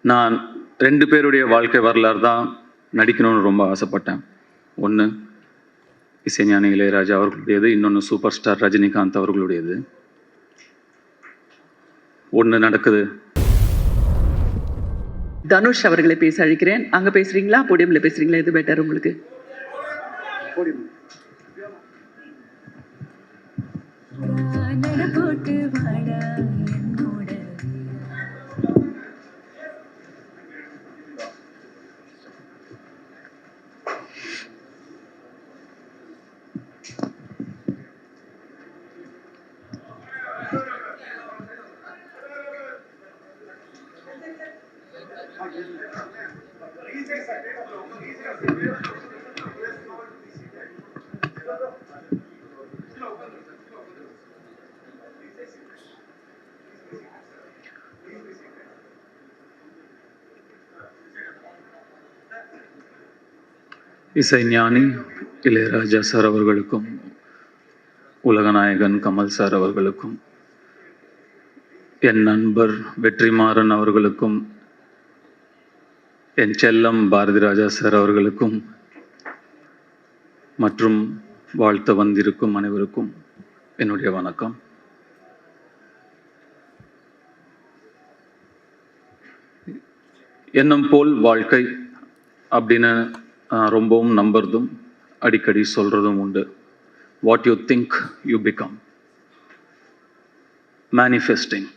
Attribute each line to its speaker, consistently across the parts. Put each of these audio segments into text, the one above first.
Speaker 1: நான் 2 பேருடைய வாழ்க்கை வரலாறு தான் நடிக்கணும்னு ரொம்ப ஆசைப்பட்டேன். ஒன்று இசைஞானி இளையராஜா அவர்களுடையது, இன்னொன்று சூப்பர் ஸ்டார் ரஜினிகாந்த் அவர்களுடையது. ஒன்று நடக்குது.
Speaker 2: தனுஷ் அவர்களை பேச அழைக்கிறேன். அங்கே பேசுறீங்களா, போடியம்ல பேசுறீங்களா? எது பெட்டர் உங்களுக்கு?
Speaker 1: இசைஞானி இளையராஜா சார் அவர்களுக்கும், உலகநாயகன் கமல் சார் அவர்களுக்கும், என் நண்பர் வெற்றிமாறன் அவர்களுக்கும், என் செல்லம் பாரதி ராஜா சார் அவர்களுக்கும் மற்றும் வாழ்த்த வந்திருக்கும் அனைவருக்கும் என்னுடைய வணக்கம். எண்ணம் போல் வாழ்க்கை அப்படின்னு ரொம்பவும் நம்புறதும் அடிக்கடி சொல்றதும் உண்டு. What you think you become. Manifesting.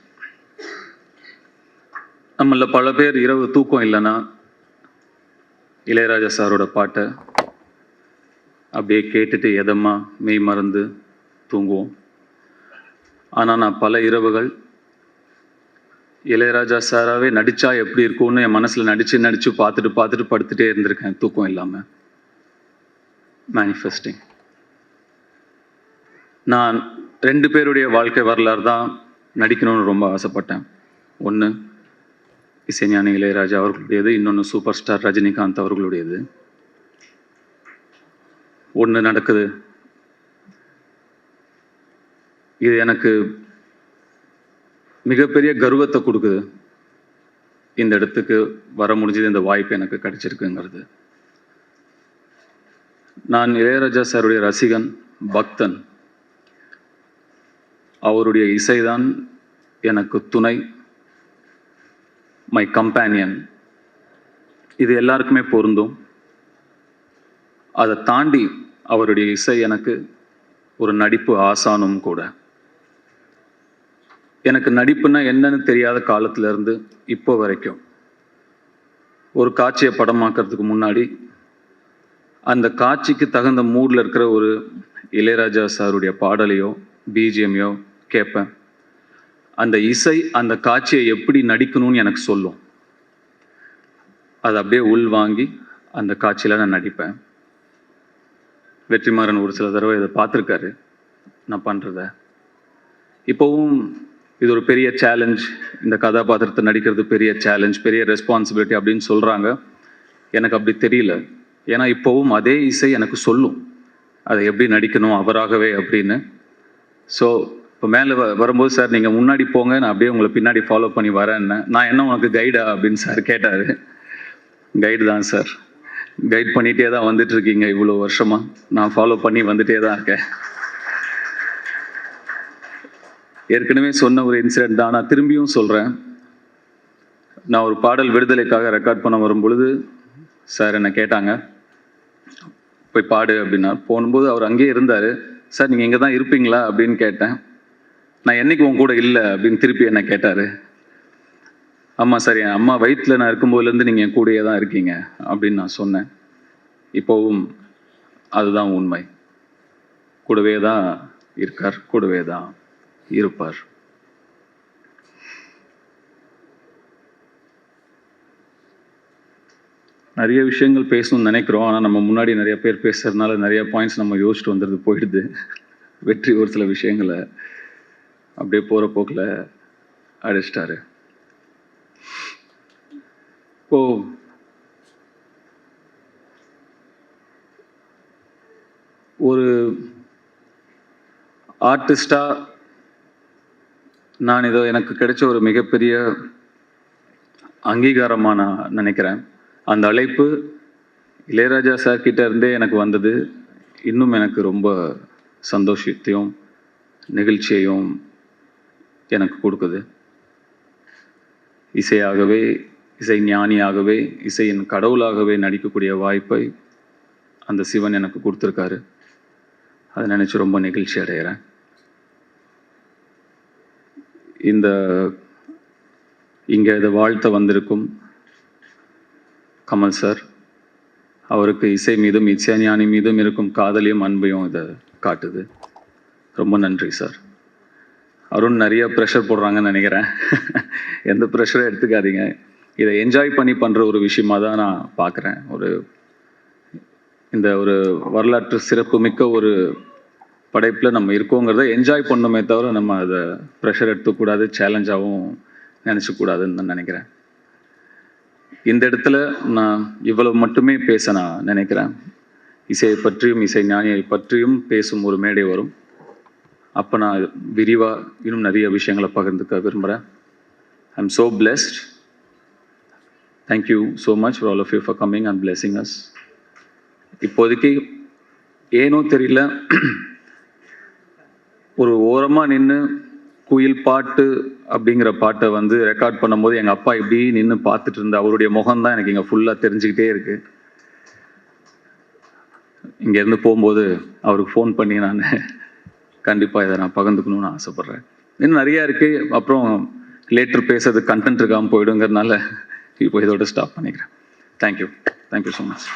Speaker 1: நம்மள பல பேர் இரவு தூக்கம் இல்லைன்னா இளையராஜா சாரோட பாட்டை அப்படியே கேட்டுட்டு எதமா மெய் மறந்து தூங்குவோம். ஆனால் நான் பல இரவுகள் இளையராஜா சாராவே நடிச்சா எப்படி இருக்கும்னு என் மனசுல நடிச்சு பார்த்துட்டு படுத்துட்டே இருந்திருக்கேன், தூக்கம் இல்லாம. மேனிஃபெஸ்டிங். நான் 2 பேருடைய வாழ்க்கை வரலாறு தான் நடிக்கணும்னு ரொம்ப ஆசைப்பட்டேன். ஒன்று இசைஞானி இளையராஜா அவர்களுடையது, இன்னொன்று சூப்பர் ஸ்டார் ரஜினிகாந்த் அவர்களுடையது. ஒன்று நடக்குது. இது எனக்கு மிகப்பெரிய கர்வத்தை கொடுக்குது. இந்த இடத்துக்கு வர முடிஞ்சது, இந்த வாய்ப்பு எனக்கு கிடைச்சிருக்குங்கிறது. நான் இளையராஜா சாருடைய ரசிகன், பக்தன். அவருடைய இசைதான் எனக்கு துணை, மை கம்பேனியன். இது எல்லாருக்குமே பொருந்தும். அதை தாண்டி அவருடைய இசை எனக்கு ஒரு நடிப்பு ஆசானும் கூட. எனக்கு நடிப்புன்னா என்னன்னு தெரியாத காலத்துல இருந்து இப்போ வரைக்கும் ஒரு காட்சியை படமாக்கிறதுக்கு முன்னாடி அந்த காட்சிக்கு தகுந்த மூடில் இருக்கிற ஒரு இளையராஜா சாருடைய பாடலையோ பிஜிஎம்மையோ கேட்பேன். அந்த இசை அந்த காட்சியை எப்படி நடிக்கணும்னு எனக்கு சொல்லும். அதை அப்படியே உள் வாங்கி அந்த காட்சியில் நான் நடிப்பேன். வெற்றிமாறன் ஒரு சில தடவை இதை பார்த்துருக்காரு நான் பண்ணுறத. இப்போவும் இது ஒரு பெரிய சேலஞ்ச், இந்த கதாபாத்திரத்தை நடிக்கிறது பெரிய சேலஞ்ச், பெரிய ரெஸ்பான்சிபிலிட்டி அப்படின்னு சொல்கிறாங்க. எனக்கு அப்படி தெரியல. ஏன்னா இப்போவும் அதே இசை எனக்கு சொல்லும் அதை எப்படி நடிக்கணும் அவராகவே அப்படின்னு. ஸோ இப்போ மேலே வரும்போது, சார் நீங்கள் முன்னாடி போங்க, நான் அப்படியே உங்களை பின்னாடி ஃபாலோ பண்ணி வரேன்னு. நான் என்ன உனக்கு கைடா அப்படின்னு சார் கேட்டார். கைடு தான் சார், கைட் பண்ணிகிட்டே தான் வந்துட்டுருக்கீங்க இவ்வளோ வருஷமாக. நான் ஃபாலோ பண்ணி வந்துட்டே தான் இருக்கேன். ஏற்கனவே சொன்ன ஒரு இன்சிடென்ட் தான், நான் திரும்பியும் சொல்கிறேன். நான் ஒரு பாடல் விடுதலைக்காக ரெக்கார்ட் பண்ண வரும்பொழுது சார் என்னை கேட்டாங்க, போய் பாடு அப்படின்னா. போகும்போது அவர் அங்கேயே இருந்தார். சார் நீங்கள் இங்கே தான் இருப்பீங்களா அப்படின்னு கேட்டேன். நான் என்னைக்கு உன் கூட இல்லை அப்படின்னு திருப்பி என்னை கேட்டார். ஆமாம் சார், என் அம்மா வயிற்றில் நான் இருக்கும்போதுலேருந்து நீங்கள் என் கூடயே தான் இருக்கீங்க அப்படின்னு நான் சொன்னேன். இப்போவும் அதுதான் உண்மை. கூடவே தான் இருக்கார், கூடவே தான் இருப்பார். நிறைய விஷயங்கள் பேசணும்னு நினைக்கிறோம். ஆனால் நம்ம முன்னாடி நிறைய பேர் பேசுறதுனால நிறைய பாயிண்ட்ஸ் நம்ம யோசிச்சுட்டு வந்துடுது, போயிடுது. வெற்றி ஒரு சில விஷயங்களை அப்படியே போகிற போக்கில் அடிச்சிட்டாரு. இப்போ ஒரு ஆர்டிஸ்டாக நான் ஏதோ எனக்கு கிடைச்ச ஒரு மிகப்பெரிய அங்கீகாரமாக நான் நினைக்கிறேன். அந்த அழைப்பு இளையராஜா சார் கிட்ட இருந்தே எனக்கு வந்தது. இன்னும் எனக்கு ரொம்ப சந்தோஷத்தையும் நெகிழ்ச்சியையும் எனக்கு கொடுக்குது. இசையாகவே, இசை ஞானியாகவே, இசையின் கடவுளாகவே நடிக்கக்கூடிய வாய்ப்பை அந்த சிவன் எனக்கு கொடுத்துருக்காரு. அதை நினச்சி ரொம்ப நெகிழ்ச்சி அடைகிறேன். இங்கே இதை வாழ்த்த வந்திருக்கும் கமல் சார், அவருக்கு இசை மீதும் இசைஞானி மீதும் இருக்கும் காதலையும் அன்பையும் இதை காட்டுது. ரொம்ப நன்றி சார். அருண் நிறைய ப்ரெஷர் போடுறாங்கன்னு நினைக்கிறேன். எந்த ப்ரெஷரும் எடுத்துக்காதீங்க. இதை என்ஜாய் பண்ணி பண்ணுற ஒரு விஷயமா தான் நான் பார்க்குறேன். இந்த ஒரு வரலாற்று சிறப்பு மிக்க ஒரு படைப்பில் நம்ம இருக்கோங்கிறத என்ஜாய் பண்ணணுமே தவிர நம்ம அதை ப்ரெஷர் எடுத்துக்கூடாது, சேலஞ்சாகவும் நினச்சக்கூடாதுன்னு நான் நினைக்கிறேன். இந்த இடத்துல நான் இவ்வளவு மட்டுமே பேச நான் நினைக்கிறேன். இசையை பற்றியும் இசை ஞானியை பற்றியும் பேசும் ஒரு மேடை வரும். அப்போ நான் விரிவாக இன்னும் நிறைய விஷயங்களை பகிர்ந்துக்க விரும்புகிறேன். I am so blessed. Thank you so much for all of you for coming and blessing us. இப்போதைக்கு ஏனோ தெரியல, ஒரு ஓரமாக நின்று குயில் பாட்டு அப்படிங்கிற பாட்டை வந்து ரெக்கார்ட் பண்ணும்போது எங்கள் அப்பா இப்படி நின்று பார்த்துட்டு இருந்த அவருடைய முகம்தான் எனக்கு இங்கே ஃபுல்லாக தெரிஞ்சுக்கிட்டே இருக்கு. இங்கேருந்து போகும்போது அவருக்கு ஃபோன் பண்ணி நான் கண்டிப்பாக இதை நான் பகிர்ந்துக்கணும்னு ஆசைப்பட்றேன். இன்னும் நிறையா இருக்குது. அப்புறம் லேட்டர் பேசுறது கண்டென்ட் இருக்காமல் போயிடுங்கிறதுனால இப்போ இதோட ஸ்டாப் பண்ணிக்கிறேன். Thank you so much.